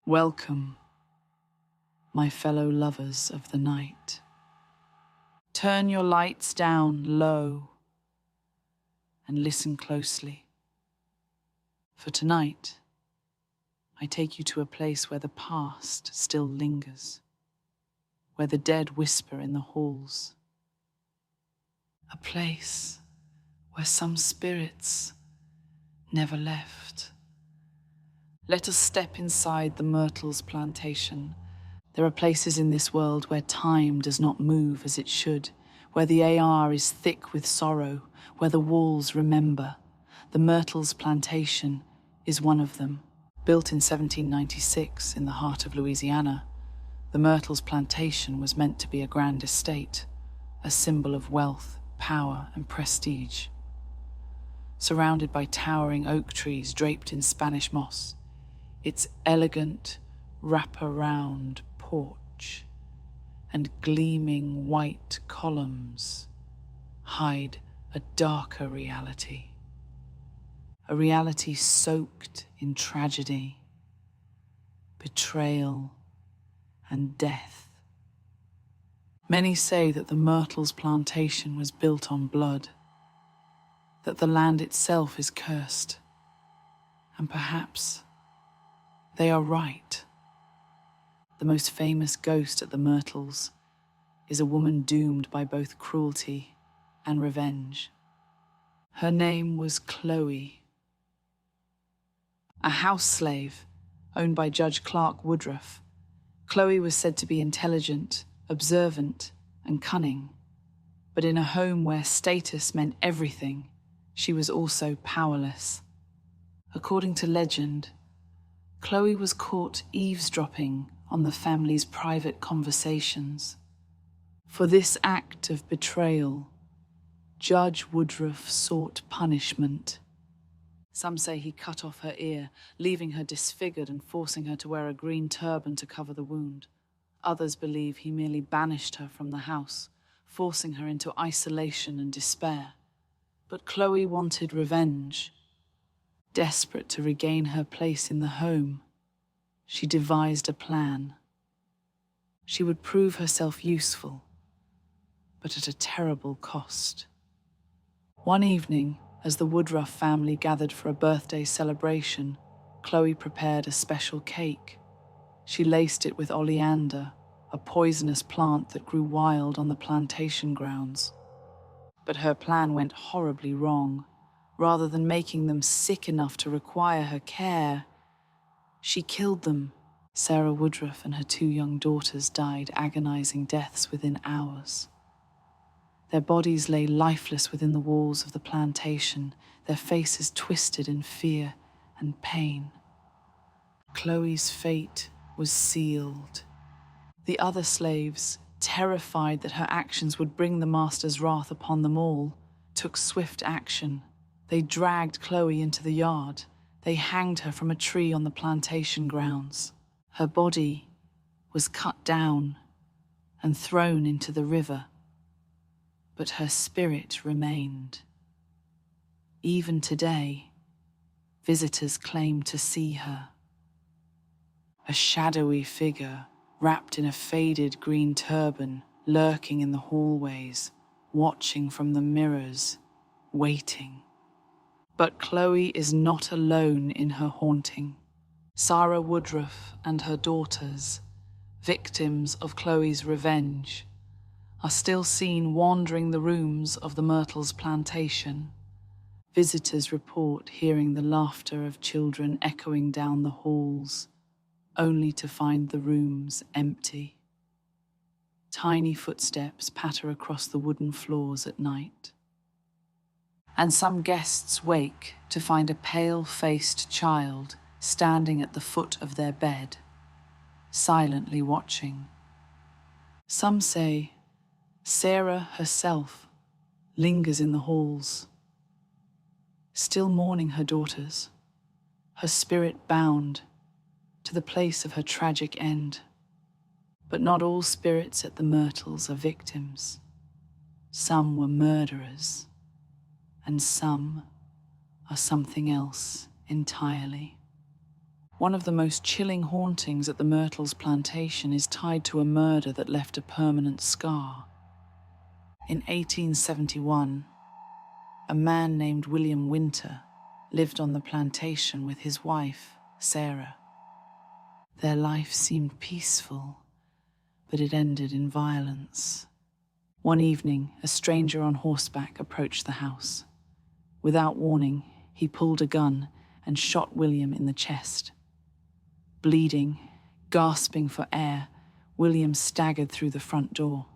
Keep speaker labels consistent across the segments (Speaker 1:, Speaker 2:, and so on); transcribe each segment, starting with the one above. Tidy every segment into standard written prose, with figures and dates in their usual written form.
Speaker 1: Welcome, my fellow lovers of the night. Turn your lights down low and listen closely. For tonight, I take you to a place where the past still lingers, where the dead whisper in the halls. A place where some spirits never left. Let us step inside the Myrtles Plantation. There are places in this world where time does not move as it should, where the air is thick with sorrow, where the walls remember. The Myrtles Plantation is one of them. Built in 1796 in the heart of Louisiana, the Myrtles Plantation was meant to be a grand estate, a symbol of wealth, power, and prestige. Surrounded by towering oak trees draped in Spanish moss, its elegant wrap-around porch and gleaming white columns hide a darker reality. A reality soaked in tragedy, betrayal, and death. Many say that the Myrtles Plantation was built on blood, that the land itself is cursed, and perhaps they are right. The most famous ghost at the Myrtles is a woman doomed by both cruelty and revenge. Her name was Chloe. A house slave owned by Judge Clark Woodruff, Chloe was said to be intelligent, observant, and cunning. But in a home where status meant everything, she was also powerless. According to legend, Chloe was caught eavesdropping on the family's private conversations. For this act of betrayal, Judge Woodruff sought punishment. Some say he cut off her ear, leaving her disfigured and forcing her to wear a green turban to cover the wound. Others believe he merely banished her from the house, forcing her into isolation and despair. But Chloe wanted revenge. Desperate to regain her place in the home, she devised a plan. She would prove herself useful, but at a terrible cost. One evening, as the Woodruff family gathered for a birthday celebration, Chloe prepared a special cake. She laced it with oleander, a poisonous plant that grew wild on the plantation grounds. But her plan went horribly wrong. Rather than making them sick enough to require her care, she killed them. Sarah Woodruff and her 2 young daughters died agonizing deaths within hours. Their bodies lay lifeless within the walls of the plantation, their faces twisted in fear and pain. Chloe's fate was sealed. The other slaves, terrified that her actions would bring the master's wrath upon them all, took swift action. They dragged Chloe into the yard. They hanged her from a tree on the plantation grounds. Her body was cut down and thrown into the river, but her spirit remained. Even today, visitors claim to see her. A shadowy figure wrapped in a faded green turban, lurking in the hallways, watching from the mirrors, waiting. But Chloe is not alone in her haunting. Sarah Woodruff and her daughters, victims of Chloe's revenge, are still seen wandering the rooms of the Myrtles Plantation. Visitors report hearing the laughter of children echoing down the halls, only to find the rooms empty. Tiny footsteps patter across the wooden floors at night. And some guests wake to find a pale-faced child standing at the foot of their bed, silently watching. Some say Sarah herself lingers in the halls, still mourning her daughters, her spirit bound to the place of her tragic end. But not all spirits at the Myrtles are victims. Some were murderers, and some are something else entirely. One of the most chilling hauntings at the Myrtles Plantation is tied to a murder that left a permanent scar. In 1871, a man named William Winter lived on the plantation with his wife, Sarah. Their life seemed peaceful, but it ended in violence. One evening, a stranger on horseback approached the house. Without warning, he pulled a gun and shot William in the chest. Bleeding, gasping for air, William staggered through the front door.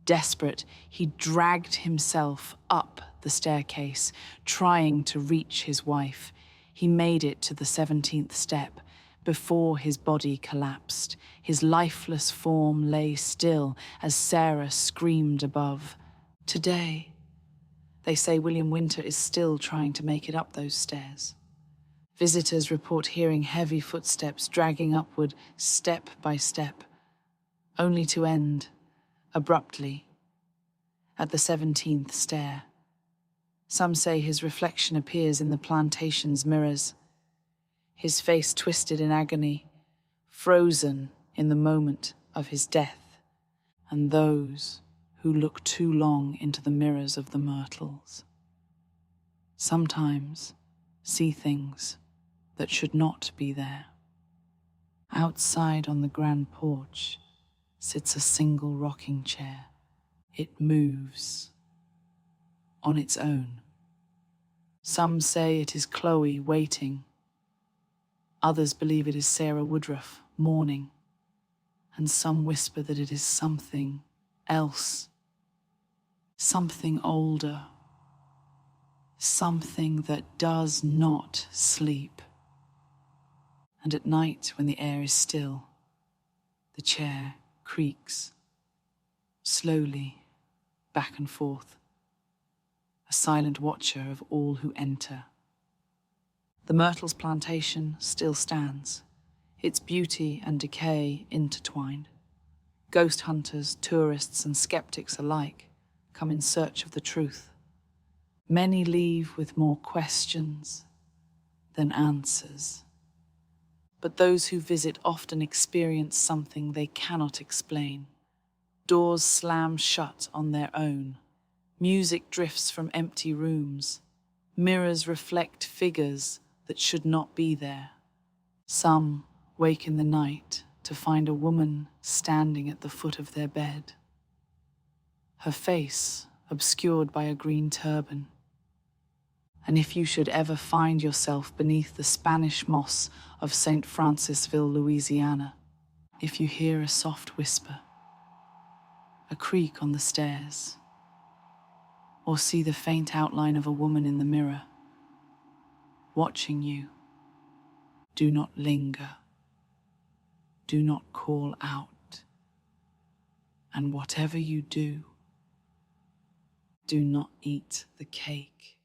Speaker 1: Desperate, he dragged himself up the staircase, trying to reach his wife. He made it to the 17th step before his body collapsed. His lifeless form lay still as Sarah screamed above. Today, they say William Winter is still trying to make it up those stairs. Visitors report hearing heavy footsteps dragging upward step by step, only to end abruptly at the 17th stair. Some say his reflection appears in the plantation's mirrors, his face twisted in agony, frozen in the moment of his death, and those who look too long into the mirrors of the Myrtles sometimes see things that should not be there. Outside on the grand porch sits a single rocking chair. It moves on its own. Some say it is Chloe waiting. Others believe it is Sarah Woodruff mourning. And some whisper that it is something else. Something older. Something that does not sleep. And at night, when the air is still, the chair creaks, slowly, back and forth, a silent watcher of all who enter. The Myrtles Plantation still stands, its beauty and decay intertwined. Ghost hunters, tourists, and skeptics alike come in search of the truth. Many leave with more questions than answers. But those who visit often experience something they cannot explain. Doors slam shut on their own. Music drifts from empty rooms. Mirrors reflect figures that should not be there. Some wake in the night to find a woman standing at the foot of their bed, her face obscured by a green turban. And if you should ever find yourself beneath the Spanish moss of St. Francisville, Louisiana, if you hear a soft whisper, a creak on the stairs, or see the faint outline of a woman in the mirror, watching you, do not linger, do not call out, and whatever you do, do not eat the cake.